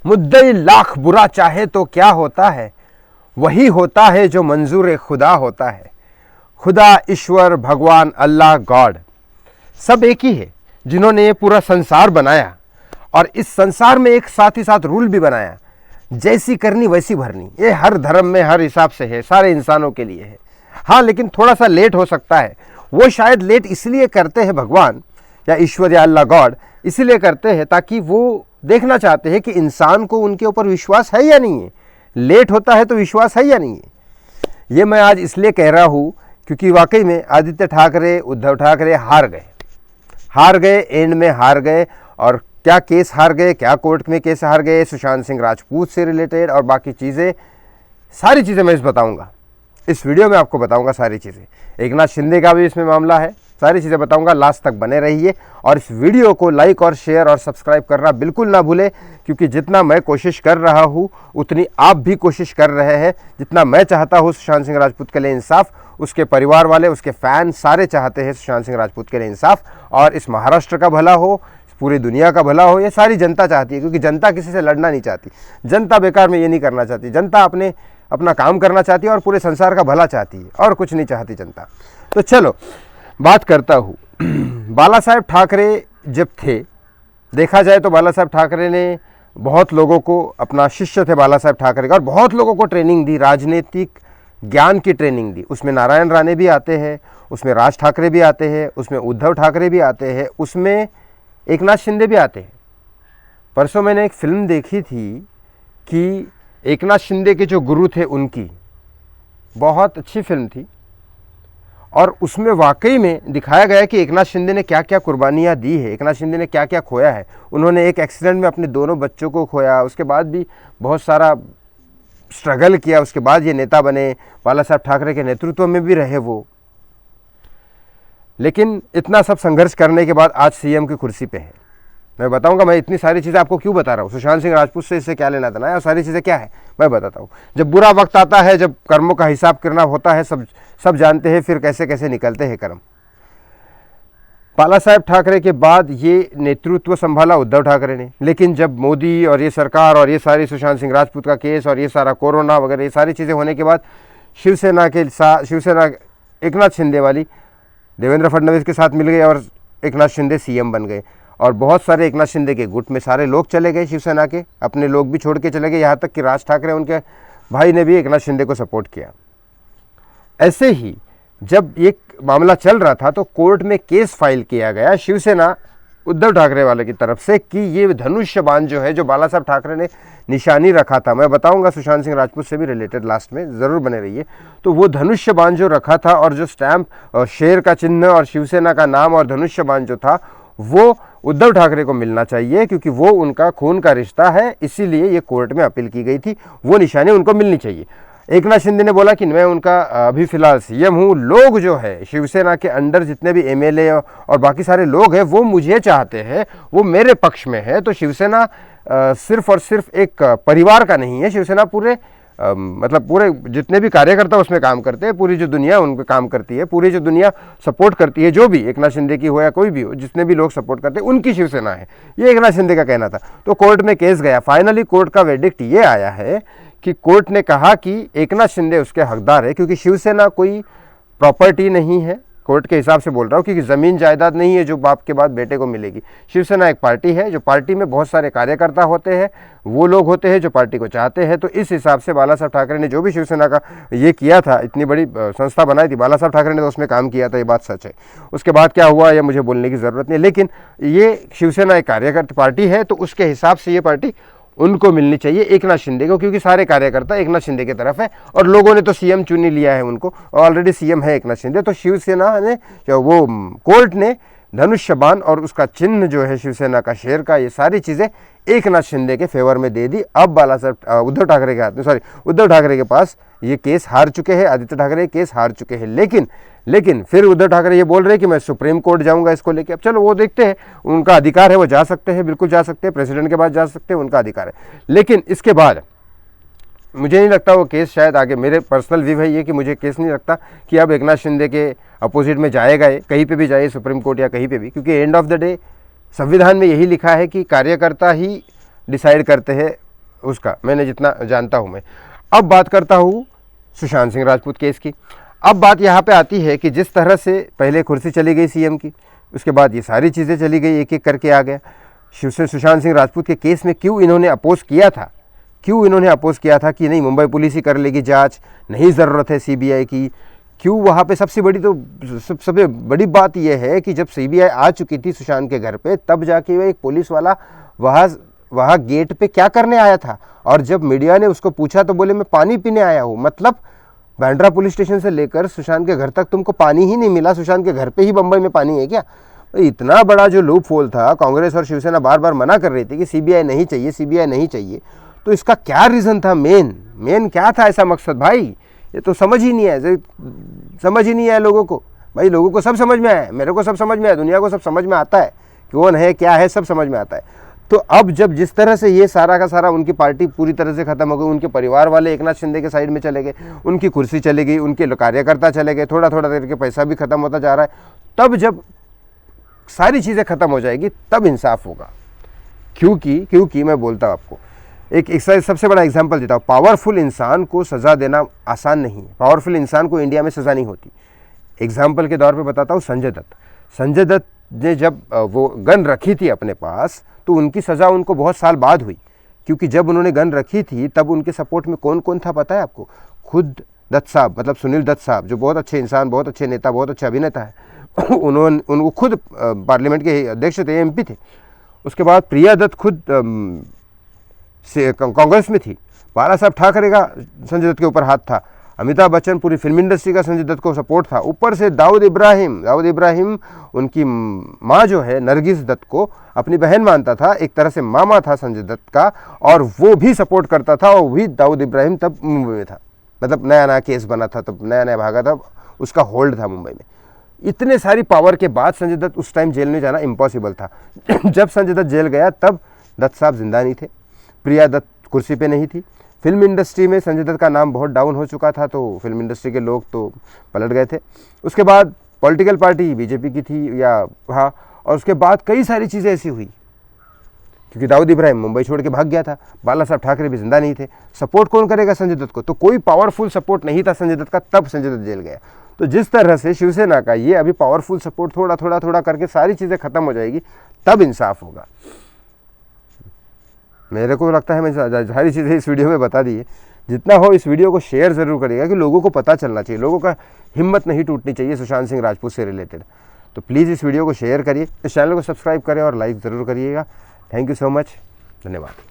मुद्दई लाख बुरा चाहे तो क्या होता है, वही होता है जो मंजूर खुदा होता है। खुदा, ईश्वर, भगवान, अल्लाह, गॉड सब एक ही है जिन्होंने ये पूरा संसार बनाया और इस संसार में एक साथ ही साथ रूल भी बनाया, जैसी करनी वैसी भरनी। ये हर धर्म में हर हिसाब से है, सारे इंसानों के लिए है। हाँ, लेकिन थोड़ा सा लेट हो सकता है। वो शायद लेट इसलिए करते हैं भगवान या ईश्वर या अल्लाह गॉड, इसीलिए करते हैं ताकि वो देखना चाहते हैं कि इंसान को उनके ऊपर विश्वास है या नहीं है। लेट होता है तो विश्वास है या नहीं है। ये मैं आज इसलिए कह रहा हूँ क्योंकि वाकई में आदित्य ठाकरे, उद्धव ठाकरे हार गए, एंड में हार गए। और क्या केस हार गए, क्या कोर्ट में केस हार गए, सुशांत सिंह राजपूत से रिलेटेड और बाकी चीज़ें, सारी चीज़ें मैं बताऊंगा इस वीडियो में, आपको बताऊंगा सारी चीज़ें। एकनाथ शिंदे का भी इसमें मामला है, सारी चीज़ें बताऊंगा। लास्ट तक बने रहिए और इस वीडियो को लाइक और शेयर और सब्सक्राइब करना बिल्कुल ना भूले, क्योंकि जितना मैं कोशिश कर रहा हूँ उतनी आप भी कोशिश कर रहे हैं। जितना मैं चाहता हूँ सुशांत सिंह राजपूत के लिए इंसाफ, उसके परिवार वाले, उसके फैन सारे चाहते हैं सुशांत सिंह राजपूत के लिए इंसाफ, और इस महाराष्ट्र का भला हो, पूरी दुनिया का भला हो। ये सारी जनता चाहती है, क्योंकि जनता किसी से लड़ना नहीं चाहती। जनता बेकार में ये नहीं करना चाहती। जनता अपना काम करना चाहती है और पूरे संसार का भला चाहती है, और कुछ नहीं चाहती जनता। तो चलो बात करता हूँ। बाला साहेब ठाकरे जब थे, देखा जाए तो बाला साहेब ठाकरे ने बहुत लोगों को, अपना शिष्य थे बाला साहेब ठाकरे का, और बहुत लोगों को ट्रेनिंग दी, राजनीतिक ज्ञान की ट्रेनिंग दी। उसमें नारायण राणे भी आते हैं, उसमें राज ठाकरे भी आते हैं, उसमें उद्धव ठाकरे भी आते हैं, उसमें एकनाथ शिंदे भी आते हैं। परसों मैंने एक फिल्म देखी थी कि एकनाथ शिंदे के जो गुरु थे उनकी, बहुत अच्छी फिल्म थी, और उसमें वाकई में दिखाया गया कि एकनाथ शिंदे ने क्या क्या कुर्बानियाँ दी है, एकनाथ शिंदे ने क्या क्या खोया है। उन्होंने एक एक्सीडेंट में अपने दोनों बच्चों को खोया, उसके बाद भी बहुत सारा स्ट्रगल किया, उसके बाद ये नेता बने, बाला साहब ठाकरे के नेतृत्व में भी रहे वो। लेकिन इतना सब संघर्ष करने के बाद आज सीएम की कुर्सी पे है। मैं बताऊंगा, मैं इतनी सारी चीज़ें आपको क्यों बता रहा हूँ, सुशांत सिंह राजपूत से इससे क्या लेना देना है, और सारी चीज़ें क्या है मैं बताता हूँ। जब बुरा वक्त आता है, जब कर्मों का हिसाब करना होता है, सब जानते हैं फिर कैसे कैसे निकलते हैं कर्म। बाला साहेब ठाकरे के बाद ये नेतृत्व संभाला उद्धव ठाकरे ने, लेकिन जब मोदी और ये सरकार और ये सारी सुशांत सिंह राजपूत का केस और ये सारा कोरोना वगैरह ये सारी चीज़ें होने के बाद शिवसेना एकनाथ शिंदे वाली देवेंद्र फडणवीस के साथ मिल गए और एकनाथ शिंदे सीएम बन गए। और बहुत सारे एकनाथ शिंदे के गुट में सारे लोग चले गए, शिवसेना के अपने लोग भी छोड़ के चले गए, यहाँ तक कि राज ठाकरे उनके भाई ने भी एकनाथ शिंदे को सपोर्ट किया। ऐसे ही जब एक मामला चल रहा था तो कोर्ट में केस फाइल किया गया शिवसेना उद्धव ठाकरे वाले की तरफ से कि ये धनुष्य बाण जो है, जो बाला साहब ठाकरे ने निशानी रखा था, मैं बताऊंगा सुशांत सिंह राजपूत से भी रिलेटेड लास्ट में, ज़रूर बने रहिए। तो वो धनुष्य बाण जो रखा था और जो स्टैंप और शेर का चिन्ह और शिवसेना का नाम और धनुष्य बाण जो था, वो उद्धव ठाकरे को मिलना चाहिए, क्योंकि वो उनका खून का रिश्ता है, इसीलिए ये कोर्ट में अपील की गई थी। वो निशानी उनको मिलनी चाहिए। एकनाथ शिंदे ने बोला कि मैं उनका अभी फिलहाल सीएम हूँ, लोग जो है शिवसेना के अंडर जितने भी एमएलए और बाकी सारे लोग हैं वो मुझे चाहते हैं, वो मेरे पक्ष में है। तो शिवसेना सिर्फ और सिर्फ एक परिवार का नहीं है, शिवसेना पूरे मतलब पूरे जितने भी कार्यकर्ता उसमें काम करते हैं, पूरी जो दुनिया उन पर काम करती है, पूरी जो दुनिया सपोर्ट करती है, जो भी एकनाथ शिंदे की हो या कोई भी हो, जितने भी लोग सपोर्ट करते हैं उनकी शिवसेना है, ये एकनाथ शिंदे का कहना था। तो कोर्ट में केस गया, फाइनली कोर्ट का वर्डिक्ट ये आया है कि कोर्ट ने कहा कि एकनाथ शिंदे उसके हकदार है, क्योंकि शिवसेना कोई प्रॉपर्टी नहीं है, कोर्ट के हिसाब से बोल रहा हूँ, क्योंकि ज़मीन जायदाद नहीं है जो बाप के बाद बेटे को मिलेगी। शिवसेना एक पार्टी है, जो पार्टी में बहुत सारे कार्यकर्ता होते हैं, वो लोग होते हैं जो पार्टी को चाहते हैं। तो इस हिसाब से बाला साहब ठाकरे ने जो भी शिवसेना का ये किया था, इतनी बड़ी संस्था बनाई थी, बाला साहब ठाकरे ने तो उसमें काम किया था, ये बात सच है। उसके बाद क्या हुआ ये मुझे बोलने की ज़रूरत नहीं, लेकिन ये शिवसेना एक कार्यकर्ता पार्टी है, तो उसके हिसाब से ये पार्टी उनको मिलनी चाहिए, एकनाथ शिंदे को, क्योंकि सारे कार्यकर्ता एकनाथ शिंदे की तरफ है और लोगों ने तो सीएम चुन ही लिया है उनको, ऑलरेडी सीएम है एकनाथ शिंदे। तो शिवसेना ने वो कोर्ट ने धनुष्य बाण और उसका चिन्ह जो है शिवसेना का शेर का, ये सारी चीज़ें एकनाथ शिंदे के फेवर में दे दी। अब बाला साहब उद्धव ठाकरे के हाथ में, उद्धव ठाकरे के पास ये केस हार चुके हैं, आदित्य ठाकरे केस हार चुके हैं। लेकिन फिर उद्धव ठाकरे ये बोल रहे हैं कि मैं सुप्रीम कोर्ट जाऊंगा इसको लेके। अब चलो वो देखते हैं, उनका अधिकार है, वो जा सकते हैं, बिल्कुल जा सकते हैं, प्रेसिडेंट के पास जा सकते हैं, उनका अधिकार है। लेकिन इसके बाद मुझे नहीं लगता वो केस शायद आगे, मेरे पर्सनल व्यू है ये कि मुझे केस नहीं लगता कि अब एकनाथ शिंदे के अपोजिट में जाएगा, ये कहीं पे भी जाए, सुप्रीम कोर्ट या कहीं पे भी, क्योंकि एंड ऑफ द डे संविधान में यही लिखा है कि कार्यकर्ता ही डिसाइड करते हैं उसका, मैंने जितना जानता हूँ मैं। अब बात करता हूँ सुशांत सिंह राजपूत केस की। अब बात यहाँ पे आती है कि जिस तरह से पहले कुर्सी चली गई सीएम की, उसके बाद ये सारी चीज़ें चली गई, एक एक करके आ गया। सुशांत सिंह राजपूत के केस में क्यों इन्होंने अपोज किया था, क्यों इन्होंने अपोज किया था कि नहीं मुंबई पुलिस ही कर लेगी जांच, नहीं ज़रूरत है सीबीआई की, क्यों? वहाँ पे सबसे बड़ी बात यह है कि जब सीबीआई आ चुकी थी सुशांत के घर पे, तब जाके वह एक पुलिस वाला वहाँ गेट पे क्या करने आया था, और जब मीडिया ने उसको पूछा तो बोले मैं पानी पीने आया हूँ। मतलब बांद्रा पुलिस स्टेशन से लेकर सुशांत के घर तक तुमको पानी ही नहीं मिला, सुशांत के घर पे ही बम्बई में पानी है क्या? इतना बड़ा जो लूप होल था, कांग्रेस और शिवसेना बार बार मना कर रही थी कि सीबीआई नहीं चाहिए, सीबीआई नहीं चाहिए, तो इसका क्या रीज़न था? मेन क्या था ऐसा मकसद भाई? ये तो समझ ही नहीं है लोगों को। भाई लोगों को सब समझ में आया है, मेरे को सब समझ में आया, दुनिया को सब समझ में आता है कौन है क्या है, सब समझ में आता है। तो अब जब जिस तरह से ये सारा का सारा उनकी पार्टी पूरी तरह से खत्म हो गई, उनके परिवार वाले एकनाथ शिंदे के साइड में चले गए, उनकी कुर्सी चली गई, उनके कार्यकर्ता चले गए, थोड़ा थोड़ा करके पैसा भी खत्म होता जा रहा है, तब जब सारी चीज़ें खत्म हो जाएगी तब इंसाफ होगा। क्योंकि मैं बोलता हूँ आपको, एक सबसे बड़ा एग्जाम्पल देता हूँ। पावरफुल इंसान को सज़ा देना आसान नहीं है, पावरफुल इंसान को इंडिया में सज़ा नहीं होती। एग्जाम्पल के तौर पे बताता हूँ, संजय दत्त ने जब वो गन रखी थी अपने पास, तो उनकी सज़ा उनको बहुत साल बाद हुई, क्योंकि जब उन्होंने गन रखी थी तब उनके सपोर्ट में कौन कौन था पता है आपको? खुद दत्त साहब, मतलब सुनील दत्त साहब, जो बहुत अच्छे इंसान, बहुत अच्छे नेता, बहुत अच्छे अभिनेता है। उनको खुद पार्लियामेंट के अध्यक्ष थे, एमपी थे। उसके बाद प्रिया दत्त खुद कांग्रेस में थी। बाला साहब ठाकरे का संजय दत्त के ऊपर हाथ था। अमिताभ बच्चन, पूरी फिल्म इंडस्ट्री का संजय दत्त को सपोर्ट था। ऊपर से दाऊद इब्राहिम उनकी माँ जो है नरगिस दत्त को अपनी बहन मानता था, एक तरह से मामा था संजय दत्त का, और वो भी सपोर्ट करता था। और भी दाऊद इब्राहिम तब मुंबई में था, मतलब नया नया केस बना था, तब नया नया भागा था, उसका होल्ड था मुंबई में। इतने सारी पावर के बाद संजय दत्त उस टाइम जेल में जाना इम्पॉसिबल था। जब संजय दत्त जेल गया तब दत्त साहब जिंदा नहीं थे, प्रिया दत्त कुर्सी पे नहीं थी। फिल्म इंडस्ट्री में संजय दत्त का नाम बहुत डाउन हो चुका था, तो फिल्म इंडस्ट्री के लोग तो पलट गए थे। उसके बाद पॉलिटिकल पार्टी बीजेपी की थी या हाँ, और उसके बाद कई सारी चीज़ें ऐसी हुई, क्योंकि दाऊद इब्राहिम मुंबई छोड़ के भाग गया था, बाला साहब ठाकरे भी जिंदा नहीं थे। सपोर्ट कौन करेगा संजय दत्त को? तो कोई पावरफुल सपोर्ट नहीं था संजय दत्त का, तब संजय दत्त जेल गया। तो जिस तरह से शिवसेना का ये अभी पावरफुल सपोर्ट थोड़ा करके सारी चीज़ें खत्म हो जाएगी, तब इंसाफ होगा। मेरे को लगता है मैं सारी चीज़ें इस वीडियो में बता दी है। जितना हो इस वीडियो को शेयर ज़रूर करिएगा, कि लोगों को पता चलना चाहिए, लोगों का हिम्मत नहीं टूटनी चाहिए सुशांत सिंह राजपूत से रिलेटेड। तो प्लीज़ इस वीडियो को शेयर करिए, इस चैनल को सब्सक्राइब करें और लाइक ज़रूर करिएगा। थैंक यू सो मच, धन्यवाद।